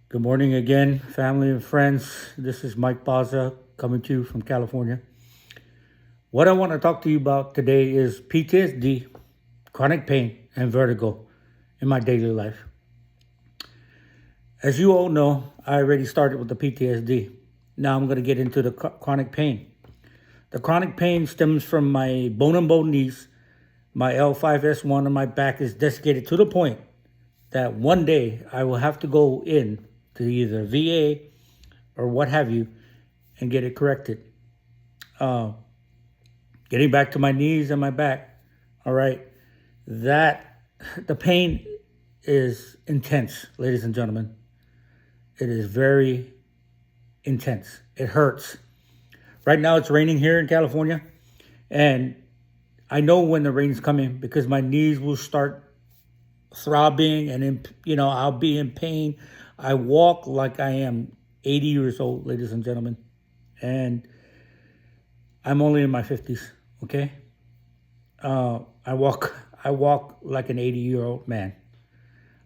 Good morning again, family and friends. This is Mike Baza coming to you from California. What I want to talk to you about today is PTSD, chronic pain, and vertigo in my daily life. As you all know, I already started with the PTSD. Now I'm going to get into the chronic pain. The chronic pain stems from my bone and bone knees. My L5S1 on my back is desiccated to the point that one day I will have to go in to either VA or what have you and get it corrected. Uh, Getting back to my knees and my back, all right, that the pain is intense, ladies and gentlemen. It is very intense. It hurts. Right now it's raining here in California, and I know when the rain's coming because my knees will start throbbing and I'll be in pain. I walk like I am 80 years old, ladies and gentlemen, and I'm only in my 50s. Okay, I walk like an 80-year-old man.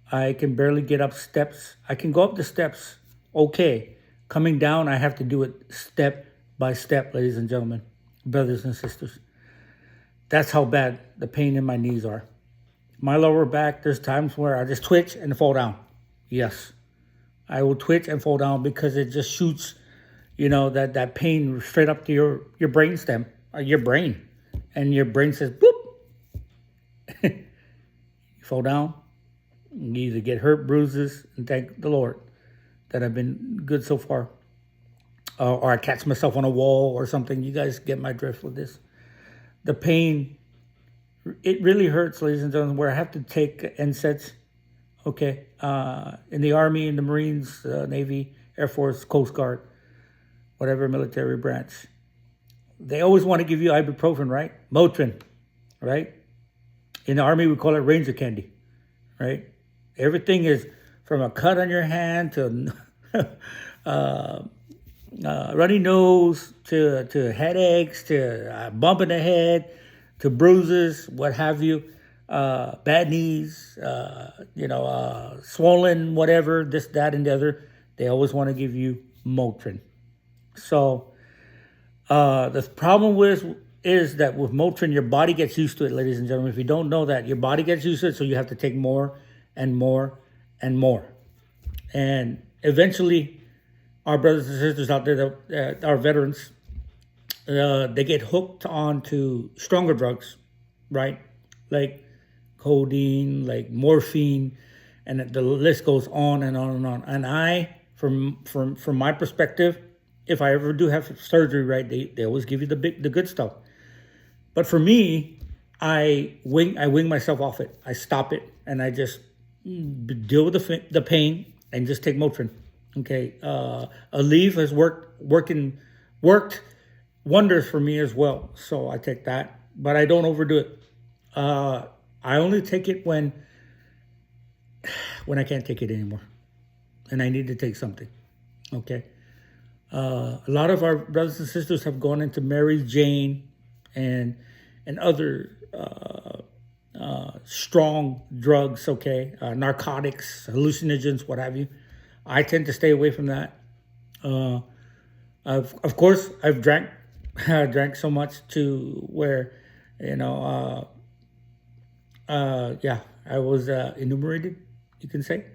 I can barely get up steps. I can go up the steps. Okay, coming down, I have to do it step by step, ladies and gentlemen, brothers and sisters. That's how bad the pain in my knees are. My lower back, there's times where I just twitch and fall down. Yes, I will twitch and fall down because it just shoots, that pain straight up to your brain stem, or your brain. And your brain says, boop. You fall down, you either get hurt, bruises, and thank the Lord that I've been good so far. Or I catch myself on a wall or something. You guys get my drift with this. The pain, it really hurts, ladies and gentlemen, where I have to take NSAIDs. Okay, in the Army, in the Marines, Navy, Air Force, Coast Guard, whatever military branch. They always want to give you ibuprofen, right? Motrin, right? In the Army, we call it Ranger candy, right? Everything is from a cut on your hand to runny nose to headaches to bump in the head to bruises, what have you, bad knees, swollen, whatever, this, that, and the other. They always want to give you Motrin. So the problem is that with Motrin, your body gets used to it, ladies and gentlemen. If you don't know that, your body gets used to it, so you have to take more and more and more. And eventually, our brothers and sisters out there, our veterans, they get hooked onto stronger drugs, right? Like codeine, like morphine, and the list goes on and on and on. And I, from my perspective, if I ever do have surgery, right, they always give you the good stuff. But for me, I wing myself off it. I stop it, and I just deal with the pain and just take Motrin. Okay, Aleve has worked wonders for me as well. So I take that, but I don't overdo it. I only take it when I can't take it anymore, and I need to take something. Okay. A lot of our brothers and sisters have gone into Mary Jane and other strong drugs, okay, narcotics, hallucinogens, what have you. I tend to stay away from that. Of course, I've drank. I drank so much to where, yeah, I was enumerated, you can say.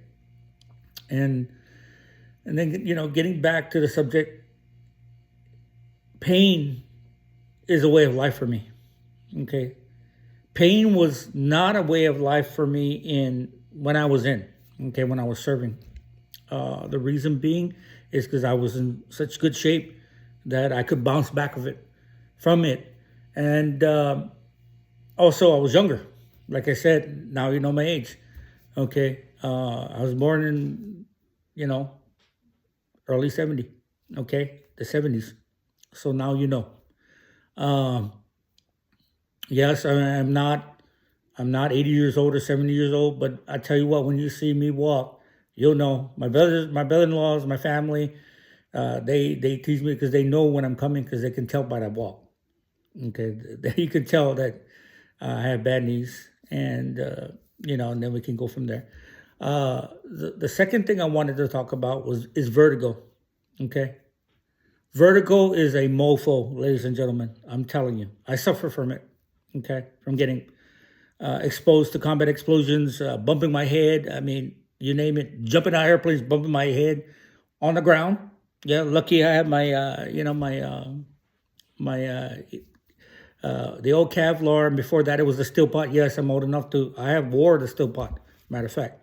And then, getting back to the subject, pain is a way of life for me. Okay. Pain was not a way of life for me when I was when I was serving. The reason being is because I was in such good shape that I could bounce back from it. And also I was younger. Like I said, now you know my age. Okay. I was born in, early 70, okay, the 70s. So now you know. Um, yes, I'm not 80 years old or 70 years old, but I tell you what, when you see me walk, you'll know. My brother-in-laws, my family, they tease me because they know when I'm coming because they can tell by that walk. Okay, you can tell that I have bad knees, and and then we can go from there. The second thing I wanted to talk about is vertigo. Okay, vertigo is a mofo, ladies and gentlemen. I'm telling you, I suffer from it. Okay, from getting exposed to combat explosions, bumping my head. I mean, you name it, jumping out of airplanes, bumping my head on the ground. Yeah, lucky I have my, the old Kevlar. And before that, it was the steel pot. Yes, I'm old enough to. I have wore the steel pot. Matter of fact.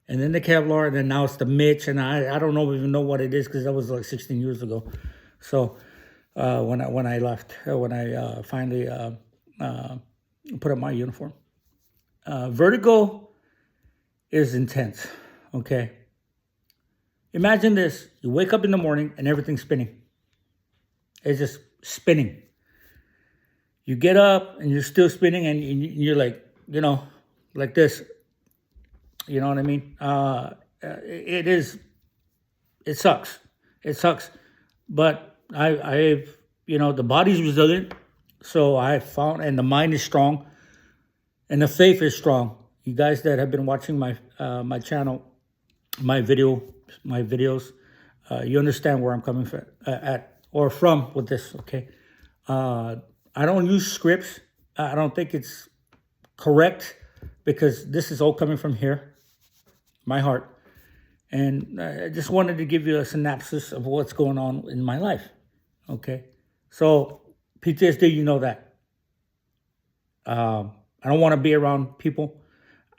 And then the Kevlar, and then now it's the Mitch, and I don't even know what it is because that was like 16 years ago. So when I left, when I finally put up my uniform, vertigo is intense. Okay, imagine this: you wake up in the morning and everything's spinning. It's just spinning. You get up and you're still spinning, and you're like, like this. You know what I mean? It sucks. It sucks. But I've, the body's resilient. So I found, and the mind is strong, and the faith is strong. You guys that have been watching my my channel, my videos, you understand where I'm coming from with this. Okay, I don't use scripts. I don't think it's correct because this is all coming from here. My heart. And I just wanted to give you a synopsis of what's going on in my life. Okay. So PTSD, you know that. I don't want to be around people.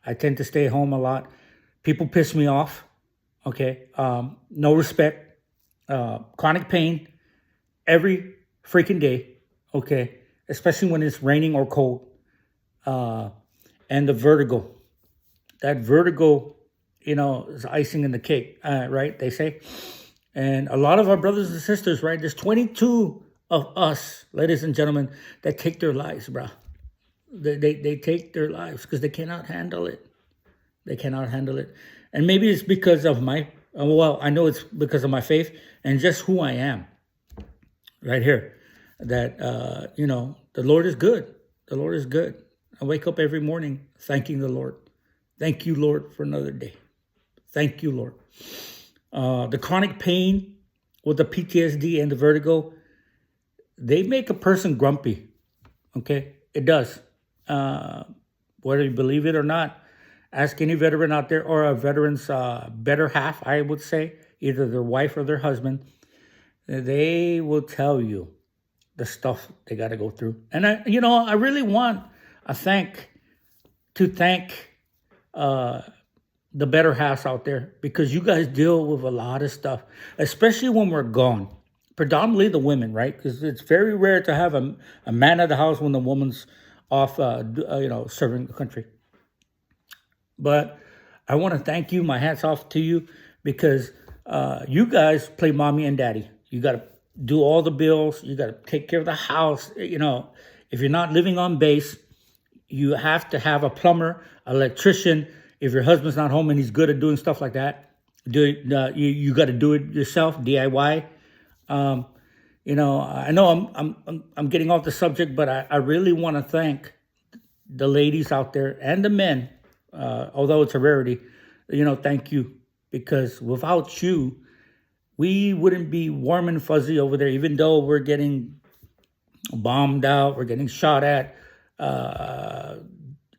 I tend to stay home a lot. People piss me off. Okay. No respect. Chronic pain every freaking day. Okay. Especially when it's raining or cold. And the vertigo. That vertigo, is icing in the cake, right? They say. And a lot of our brothers and sisters, right? There's 22 of us, ladies and gentlemen, that take their lives, bro. They take their lives because they cannot handle it. They cannot handle it. And maybe it's because of I know it's because of my faith and just who I am right here. That, the Lord is good. The Lord is good. I wake up every morning thanking the Lord. Thank you, Lord, for another day. Thank you, Lord. The chronic pain with the PTSD and the vertigo, they make a person grumpy. Okay? It does. Whether you believe it or not, ask any veteran out there or a veteran's better half, I would say, either their wife or their husband. They will tell you the stuff they got to go through. And I really want to thank the better halves out there because you guys deal with a lot of stuff, especially when we're gone. Predominantly the women, right? Because it's very rare to have a man at the house when the woman's off, serving the country. But I want to thank you. My hat's off to you because you guys play mommy and daddy. You got to do all the bills. You got to take care of the house. If you're not living on base, you have to have a plumber, electrician. If your husband's not home and he's good at doing stuff like that, you got to do it yourself, DIY. I know I'm getting off the subject, but I really want to thank the ladies out there and the men, although it's a rarity. Thank you, because without you, we wouldn't be warm and fuzzy over there. Even though we're getting bombed out, we're getting shot at.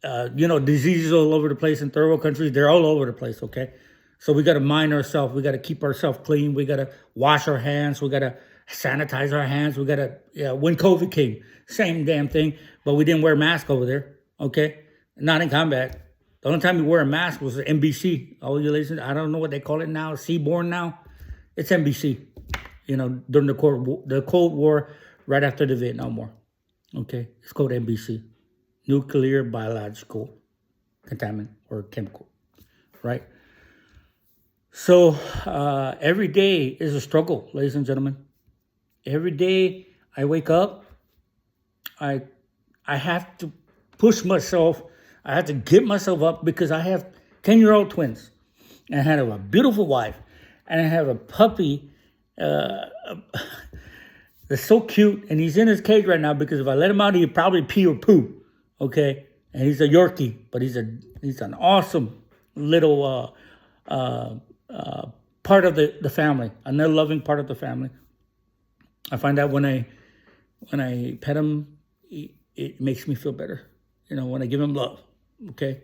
Diseases all over the place in third world countries. They're all over the place, okay? So we got to mind ourselves. We got to keep ourselves clean. We got to wash our hands. We got to sanitize our hands. We got to, when COVID came, same damn thing, but we didn't wear a mask over there, okay? Not in combat. The only time we wore a mask was NBC. All you ladies, I don't know what they call it now, Seaborn now. It's NBC, during the Cold War, right after the Vietnam War, okay? It's called NBC. Nuclear biological contaminant or chemical, right? So every day is a struggle, ladies and gentlemen. Every day I wake up, I have to push myself. I have to get myself up because I have 10-year-old twins. And I have a beautiful wife. And I have a puppy that's so cute. And he's in his cage right now because if I let him out, he'd probably pee or poo. Okay, and he's a Yorkie, but he's an awesome little part of the family, another loving part of the family. I find that when I pet him, it makes me feel better. When I give him love. Okay,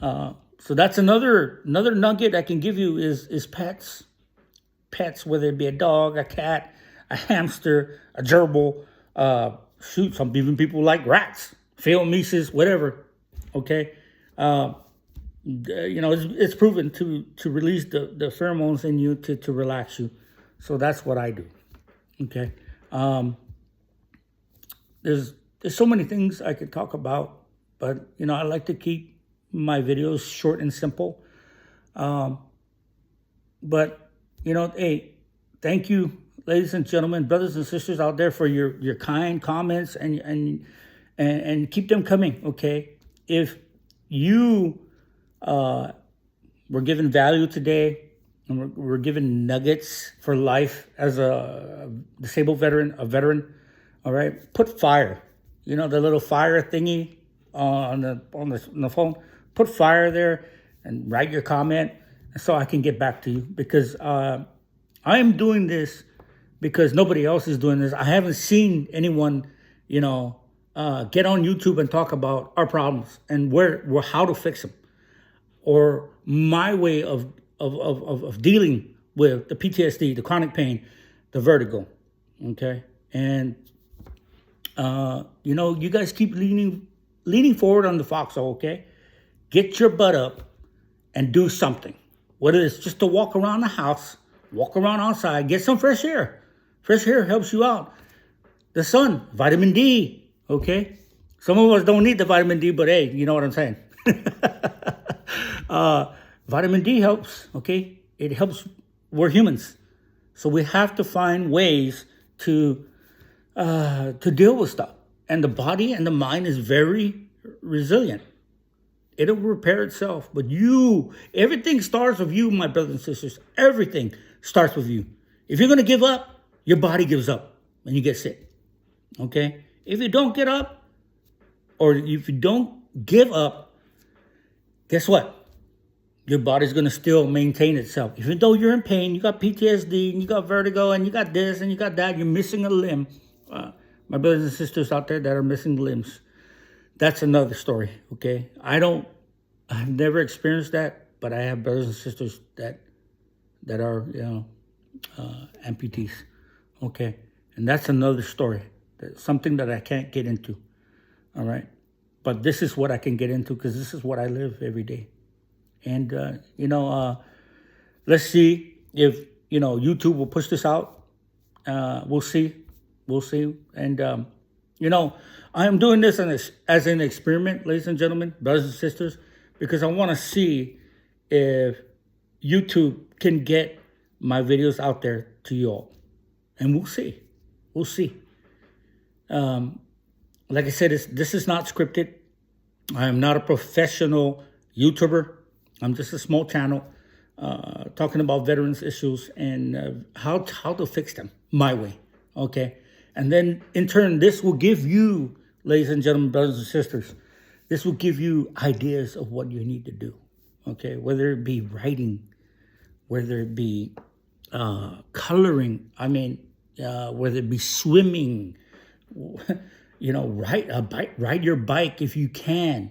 so that's another nugget I can give you is pets. Pets, whether it be a dog, a cat, a hamster, a gerbil. Some even people like rats, field mice, whatever. Okay, it's proven to release the pheromones in you to relax you. So that's what I do. Okay, there's so many things I could talk about, but I like to keep my videos short and simple. But hey, thank you, ladies and gentlemen, brothers and sisters out there, for your kind comments and keep them coming. Okay, if you were given value today, and we're given nuggets for life as a disabled veteran, all right, put fire. The little fire thingy on the phone. Put fire there and write your comment, so I can get back to you, because I am doing this because nobody else is doing this. I haven't seen anyone, get on YouTube and talk about our problems and how to fix them, or my way of dealing with the PTSD, the chronic pain, the vertigo. Okay, and you guys keep leaning forward on the foxhole. Okay, get your butt up and do something. Whether it's just to walk around the house, walk around outside, get some fresh air. Fresh air helps you out. The sun, vitamin D, okay? Some of us don't need the vitamin D, but hey, you know what I'm saying. Vitamin D helps, okay? It helps. We're humans. So we have to find ways to deal with stuff. And the body and the mind is very resilient. It'll repair itself. But everything starts with you, my brothers and sisters. Everything starts with you. If you're going to give up, your body gives up and you get sick. Okay? If you don't get up, or if you don't give up, guess what? Your body's going to still maintain itself. Even though you're in pain, you got PTSD, and you got vertigo, and you got this, and you got that, you're missing a limb. My brothers and sisters out there that are missing limbs, that's another story, okay? I've never experienced that, but I have brothers and sisters that are, amputees, okay? And that's another story. That's something that I can't get into, all right? But this is what I can get into, because this is what I live every day. And, let's see if, YouTube will push this out. We'll see. And, I am doing this as an experiment, ladies and gentlemen, brothers and sisters, because I want to see if YouTube can get my videos out there to you all. And we'll see. Like I said, this is not scripted. I am not a professional YouTuber. I'm just a small channel talking about veterans issues and how to fix them my way, okay? And then, in turn, this will give you, ladies and gentlemen, brothers and sisters, this will give you ideas of what you need to do, okay? Whether it be writing, whether it be coloring, whether it be swimming, ride your bike if you can,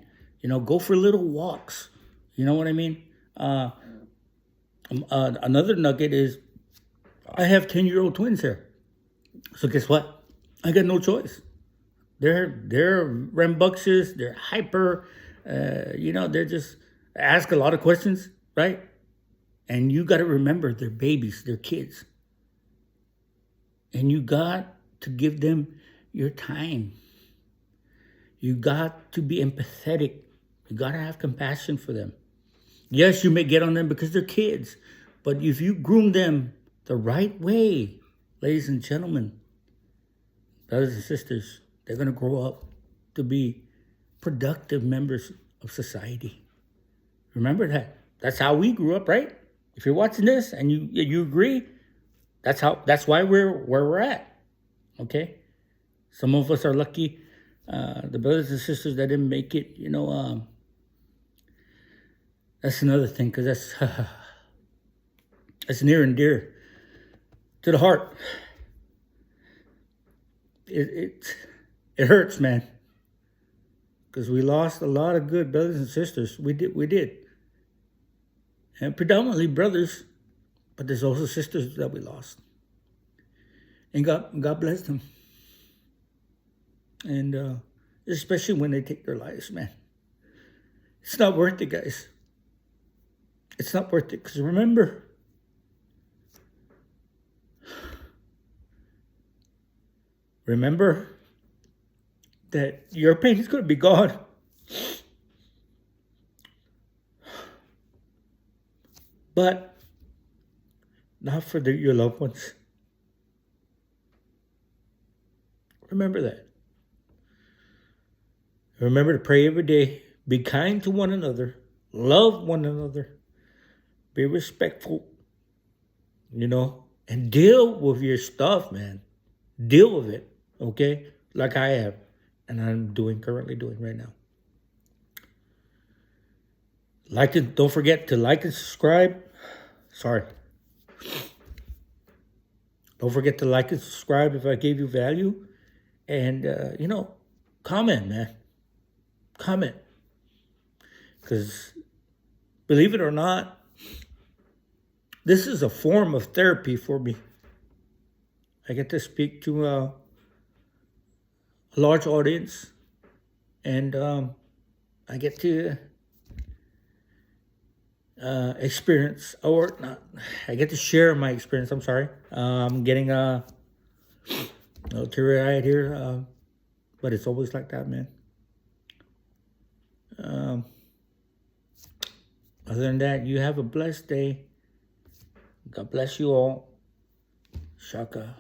go for little walks. You know what I mean? Another nugget is I have 10-year-old twins here. So guess what? I got no choice. They're rambunctious. They're hyper. They're just ask a lot of questions, right? And you got to remember, they're babies. They're kids. And you got to give them your time. You got to be empathetic. You got to have compassion for them. Yes, you may get on them because they're kids. But if you groom them the right way, ladies and gentlemen, brothers and sisters, they're going to grow up to be productive members of society. Remember that. That's how we grew up, right? If you're watching this and you agree, that's why we're where we're at. Okay? Some of us are lucky. The brothers and sisters that didn't make it, That's another thing, because that's near and dear to the heart. It hurts, man, because we lost a lot of good brothers and sisters. We did, and predominantly brothers, but there's also sisters that we lost, and God bless them, and especially when they take their lives, man. It's not worth it, guys. It's not worth it, because remember that your pain is going to be gone. But not for your loved ones. Remember that. Remember to pray every day. Be kind to one another. Love one another. Be respectful. And deal with your stuff, man. Deal with it, okay? Like I have, and I'm currently doing right now. Don't forget to like and subscribe. Sorry. Don't forget to like and subscribe if I gave you value. And, comment, man. Comment. Because, believe it or not, this is a form of therapy for me. I get to speak to a large audience, and I get to experience, or not, I get to share my experience. I'm sorry. I'm getting a little teary-eyed here, but it's always like that, man. Other than that, you have a blessed day. God bless you all. Shaka.